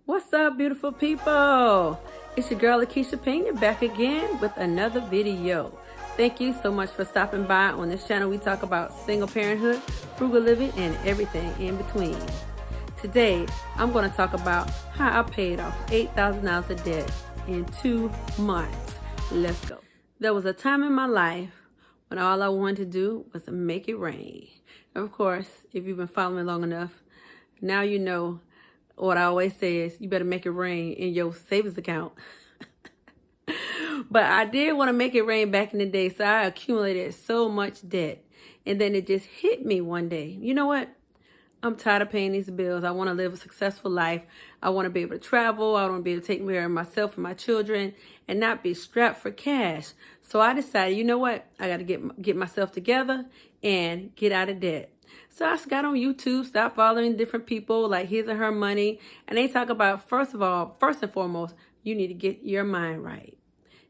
What's up, beautiful people? It's your girl Lakeisha Pena back again with another video. Thank you so much for stopping by. On this channel we talk about single parenthood, frugal living, and everything in between. Today I'm going to talk about how I paid off $8,000 of debt in 2 months. Let's go. There was a time in my life when all I wanted to do was to make it rain. Of course, if you've been following me long enough, now you know what I always say is you better make it rain in your savings account. But I did want to make it rain back in the day, so I accumulated so much debt. And then it just hit me one day. You know what? I'm tired of paying these bills. I want to live a successful life. I want to be able to travel. I want to be able to take care of myself and my children and not be strapped for cash. So I decided, you know what? I got to get myself together and get out of debt. So I got on YouTube, stopped following different people like his or her money. And they talk about, first and foremost, you need to get your mind right.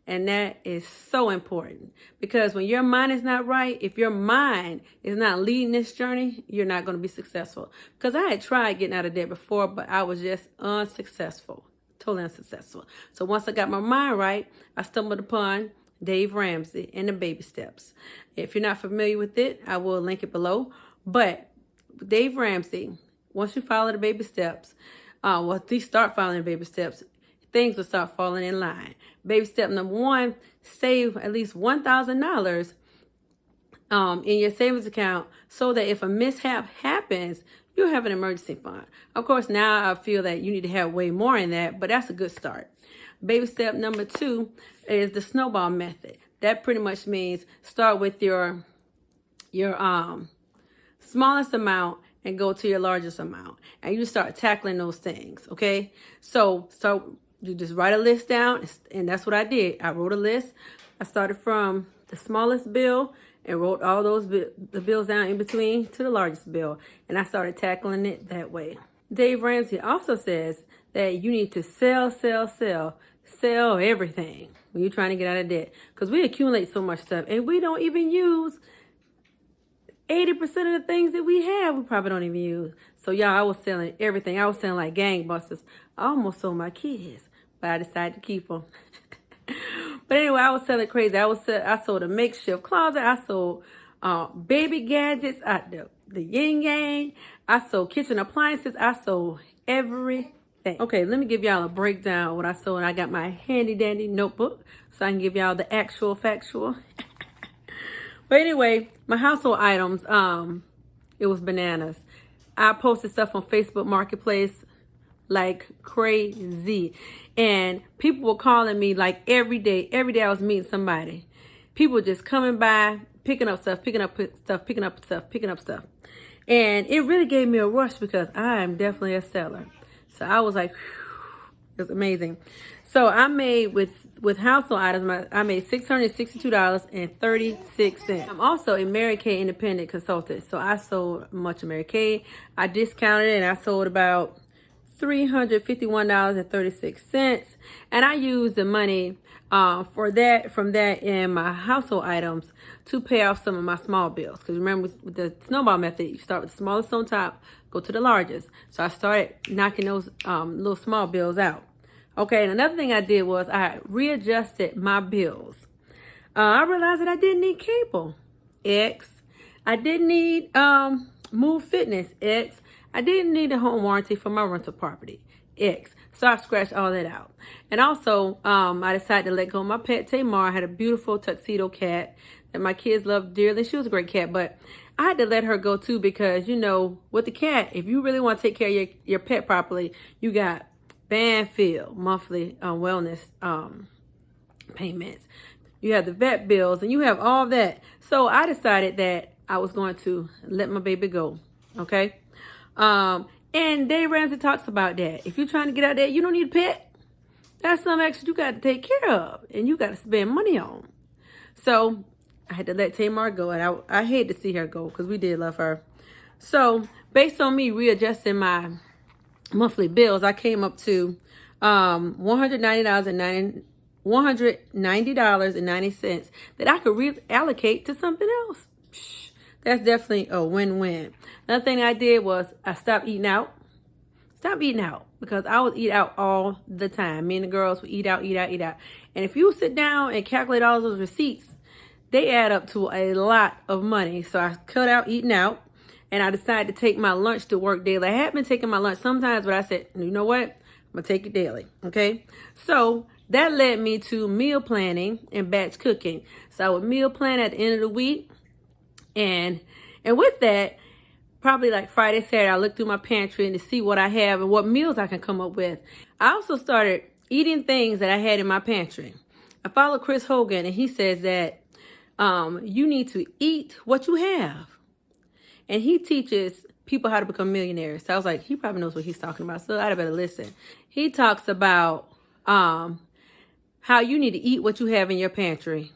And that is so important, because when your mind is not right, if your mind is not leading this journey, you're not going to be successful. Because I had tried getting out of debt before, but I was just unsuccessful, totally unsuccessful. So once I got my mind right, I stumbled upon Dave Ramsey and the baby steps. If you're not familiar with it, I will link it below. But Dave Ramsey, once you follow the baby steps, start following the baby steps, things will start falling in line. Baby step number 1, save at least $1,000 in your savings account so that if a mishap happens, you have an emergency fund. Of course, now I feel that you need to have way more in that, but that's a good start. Baby step number 2 is the snowball method. That pretty much means start with your smallest amount and go to your largest amount. And you start tackling those things, okay? So you just write a list down, and that's what I did. I wrote a list. I started from the smallest bill and wrote all those the bills down in between to the largest bill. And I started tackling it that way. Dave Ramsey also says that you need to sell everything when you're trying to get out of debt. Because we accumulate so much stuff, and we don't even use 80% of the things that we have, we probably don't even use. So y'all, I was selling everything. I was selling like gangbusters. I almost sold my kids, but I decided to keep them. But anyway, I was selling crazy. I sold a makeshift closet. I sold baby gadgets, the yin yang. I sold kitchen appliances. I sold everything. Okay, let me give y'all a breakdown of what I sold. I got my handy dandy notebook so I can give y'all the actual factual. But anyway, my household items, it was bananas. I posted stuff on Facebook Marketplace like crazy. And people were calling me like every day. Every day I was meeting somebody. People just coming by, picking up stuff. And it really gave me a rush because I am definitely a seller. So I was like, whew, it was amazing. So I made with household items, I made $662.36. I'm also a Mary Kay independent consultant. So I sold much of Mary Kay. I discounted it and I sold about $351.36. And I used the money from that in my household items to pay off some of my small bills. Because remember, with the snowball method, you start with the smallest on top, go to the largest. So I started knocking those little small bills out. Okay, and another thing I did was I readjusted my bills. I realized that I didn't need cable. X. I didn't need Move Fitness. X. I didn't need a home warranty for my rental property. X. So I scratched all that out. And also, I decided to let go of my pet, Tamar. I had a beautiful tuxedo cat that my kids loved dearly. She was a great cat, but I had to let her go too because, you know, with the cat, if you really want to take care of your pet properly, you got Banfield monthly wellness payments. You have the vet bills and you have all that. So I decided that I was going to let my baby go. Okay. And Dave Ramsey talks about that. If you're trying to get out there, you don't need a pet. That's some extra you got to take care of and you got to spend money on. So I had to let Tamar go, and I hate to see her go because we did love her. So based on me readjusting my monthly bills, I came up to $190.90 that I could reallocate to something else. That's definitely a win-win. Another thing I did was I stopped eating out. stop eating out, because I would eat out all the time. Me and the girls would eat out, eat out, eat out. And if you sit down and calculate all those receipts, they add up to a lot of money. So I cut out eating out, and I decided to take my lunch to work daily. I had been taking my lunch sometimes, but I said, you know what? I'm going to take it daily, okay? So that led me to meal planning and batch cooking. So I would meal plan at the end of the week. And with that, probably like Friday, Saturday, I look through my pantry and to see what I have and what meals I can come up with. I also started eating things that I had in my pantry. I follow Chris Hogan, and he says that you need to eat what you have. And he teaches people how to become millionaires. So I was like, he probably knows what he's talking about, so I better listen. He talks about how you need to eat what you have in your pantry.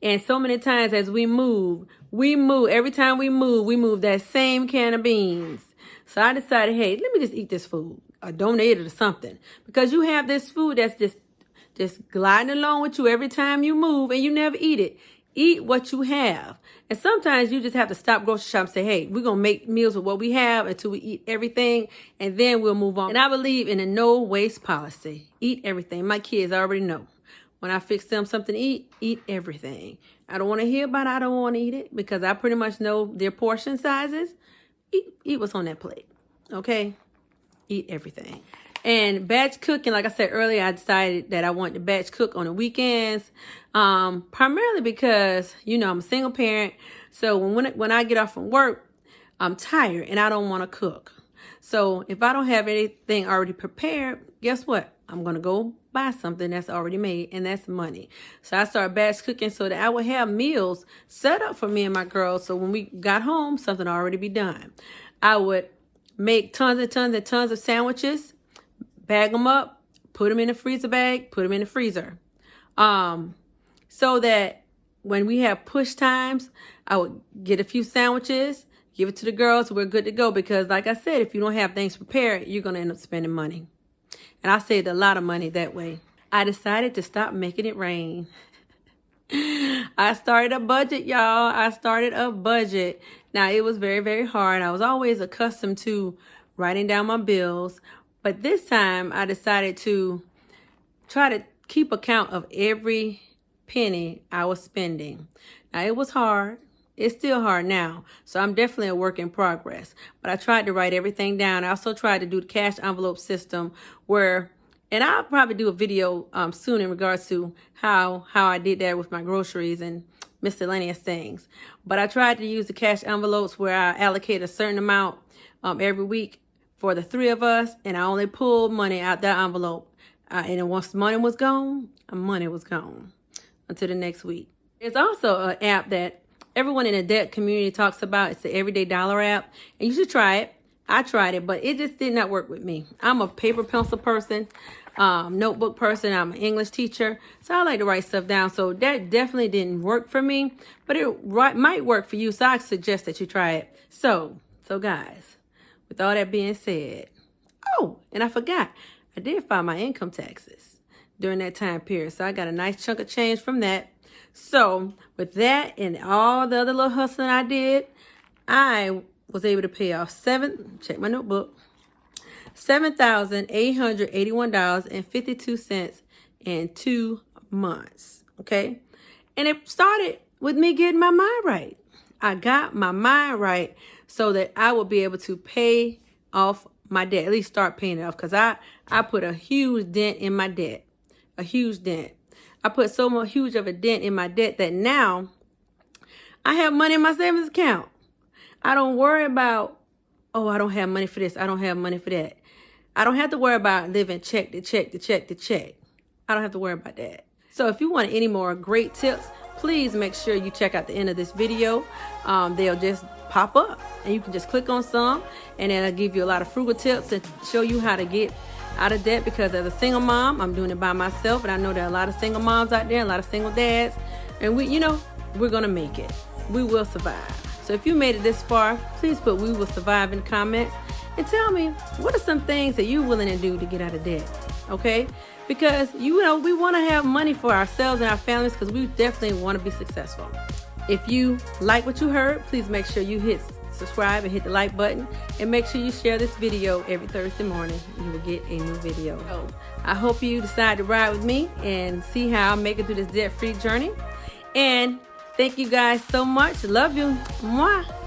And so many times as we move, every time we move that same can of beans. So I decided, hey, let me just eat this food or donate it or something. Because you have this food that's just gliding along with you every time you move and you never eat it. Eat what you have. And sometimes you just have to stop grocery shop and say, hey, we're going to make meals with what we have until we eat everything, and then we'll move on. And I believe in a no waste policy. Eat everything. My kids already know. When I fix them something to eat everything. I don't want to hear about it. I don't want to eat it, because I pretty much know their portion sizes. Eat what's on that plate. Okay? Eat everything. And batch cooking, like I said earlier, I decided that I wanted to batch cook on the weekends, primarily because, I'm a single parent. So when I get off from work, I'm tired and I don't want to cook. So if I don't have anything already prepared, guess what? I'm going to go buy something that's already made, and that's money. So I started batch cooking so that I would have meals set up for me and my girls. So when we got home, something already be done. I would make tons and tons and tons of sandwiches, bag them up, put them in a freezer bag, put them in the freezer. So that when we have push times, I would get a few sandwiches, give it to the girls, we're good to go. Because like I said, if you don't have things prepared, you're going to end up spending money. And I saved a lot of money that way. I decided to stop making it rain. I started a budget, y'all. I started a budget. Now, it was very, very hard. I was always accustomed to writing down my bills. But this time, I decided to try to keep account of every penny I was spending. Now, it was hard. It's still hard now. So I'm definitely a work in progress. But I tried to write everything down. I also tried to do the cash envelope system and I'll probably do a video soon in regards to how I did that with my groceries and miscellaneous things. But I tried to use the cash envelopes where I allocate a certain amount every week for the three of us. And I only pulled money out that envelope. And then once money was gone until the next week. There's also an app that everyone in the debt community talks about. It's the Everyday Dollar app, and you should try it. I tried it, but it just did not work with me. I'm a paper pencil person, notebook person. I'm an English teacher, so I like to write stuff down. So that definitely didn't work for me, but it might work for you. So I suggest that you try it. So guys, with all that being said, and I forgot, I did file my income taxes during that time period. So I got a nice chunk of change from that. So with that and all the other little hustling I did, I was able to pay off $7,881.52 in 2 months. Okay. And it started with me getting my mind right. I got my mind right so that I would be able to pay off my debt, at least start paying it off. Because I put a huge dent in my debt, a huge dent. I put so much huge of a dent in my debt that now I have money in my savings account. I don't worry about, I don't have money for this. I don't have money for that. I don't have to worry about living check to check to check to check. I don't have to worry about that. So if you want any more great tips, please make sure you check out the end of this video. They'll just pop up and you can just click on some, and then I'll give you a lot of frugal tips and show you how to get out of debt. Because as a single mom, I'm doing it by myself, and I know there are a lot of single moms out there, a lot of single dads, and we're gonna make it. We will survive. So if you made it this far, please put "we will survive" in the comments and tell me what are some things that you're willing to do to get out of debt. Okay, because we want to have money for ourselves and our families, because we definitely want to be successful. If you like what you heard, please make sure you hit subscribe and hit the like button. And make sure you share this video every Thursday morning. You will get a new video. So I hope you decide to ride with me and see how I make it through this debt-free journey. And thank you guys so much. Love you. Mwah.